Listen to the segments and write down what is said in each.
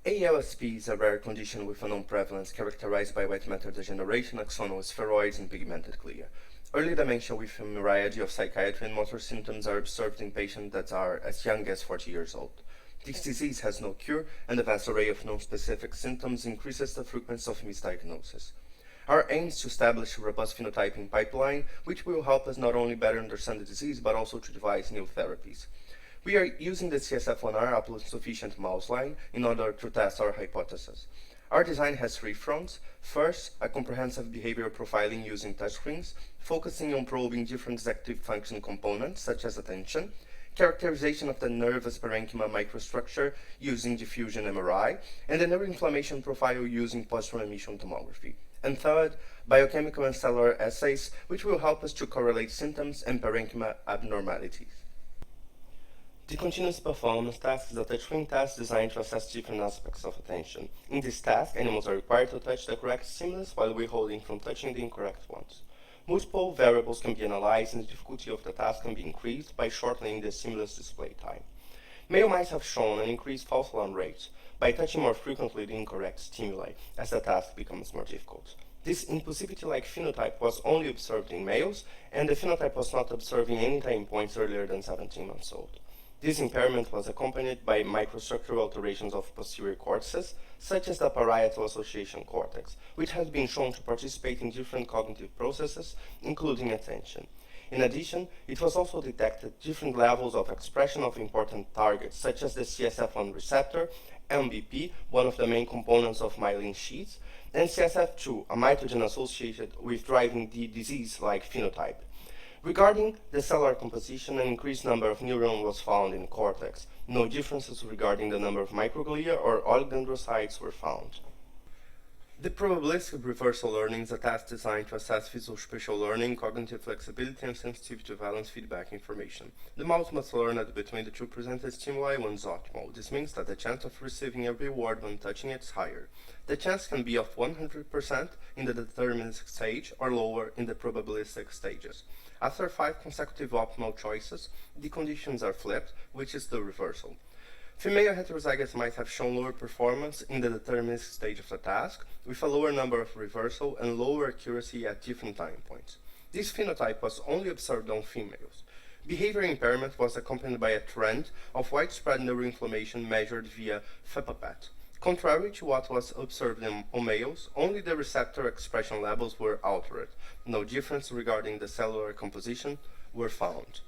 ALSP is a rare condition with a known prevalence characterized by white matter degeneration, axonal spheroids, and pigmented glia. Early dementia with a myriad of psychiatry and motor symptoms are observed in patients that are as young as 40 years old. This disease has no cure, and the vast array of non-specific symptoms increases the frequency of misdiagnosis. Our aim is to establish a robust phenotyping pipeline, which will help us not only better understand the disease, but also to devise new therapies. We are using the CSF1R haploinsufficient mouse line in order to test our hypothesis. Our design has three fronts. First, a comprehensive behavioral profiling using touchscreens, focusing on probing different executive function components such as attention, characterization of the nervous parenchyma microstructure using diffusion MRI, and the neuroinflammation profile using postural emission tomography. And third, biochemical and cellular assays, which will help us to correlate symptoms and parenchyma abnormalities. The continuous performance task is a touchscreen task designed to assess different aspects of attention. In this task, animals are required to touch the correct stimulus while withholding from touching the incorrect ones. Multiple variables can be analyzed and the difficulty of the task can be increased by shortening the stimulus display time. Male mice have shown an increased false alarm rate by touching more frequently the incorrect stimuli as the task becomes more difficult. This impulsivity-like phenotype was only observed in males, and the phenotype was not observed in any time points earlier than 17 months old. This impairment was accompanied by microstructural alterations of posterior cortices, such as the parietal association cortex, which has been shown to participate in different cognitive processes, including attention. In addition, it was also detected different levels of expression of important targets, such as the CSF1 receptor, MBP, one of the main components of myelin sheaths, and CSF2, a mitogen associated with driving the disease-like phenotype. Regarding the cellular composition, an increased number of neurons was found in the cortex. No differences regarding the number of microglia or oligodendrocytes were found. The probabilistic reversal learning is a task designed to assess visual-spatial learning, cognitive flexibility, and sensitivity to valence feedback information. The mouse must learn that between the two presented stimuli, one is optimal. This means that the chance of receiving a reward when touching it is higher. The chance can be of 100% in the deterministic stage or lower in the probabilistic stages. After 5 consecutive optimal choices, the conditions are flipped, which is the reversal. Female heterozygous mice have shown lower performance in the deterministic stage of the task, with a lower number of reversal and lower accuracy at different time points. This phenotype was only observed on females. Behavior impairment was accompanied by a trend of widespread neuroinflammation measured via FEPA-PET. Contrary to what was observed on males, only the receptor expression levels were altered. No difference regarding the cellular composition were found.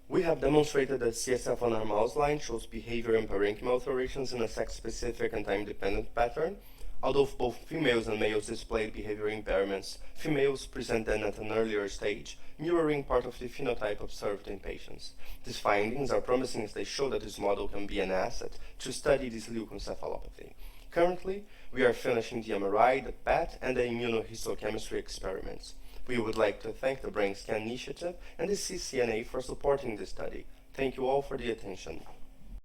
We have demonstrated that CSF1R mouse line shows behavior and parenchyma alterations in a sex-specific and time-dependent pattern. Although both females and males displayed behavior impairments, females present them at an earlier stage, mirroring part of the phenotype observed in patients. These findings are promising as they show that this model can be an asset to study this leukoencephalopathy. Currently, we are finishing the MRI, the PET, and the immunohistochemistry experiments. We would like to thank the Brain Scan Initiative and the CCNA for supporting this study. Thank you all for the attention.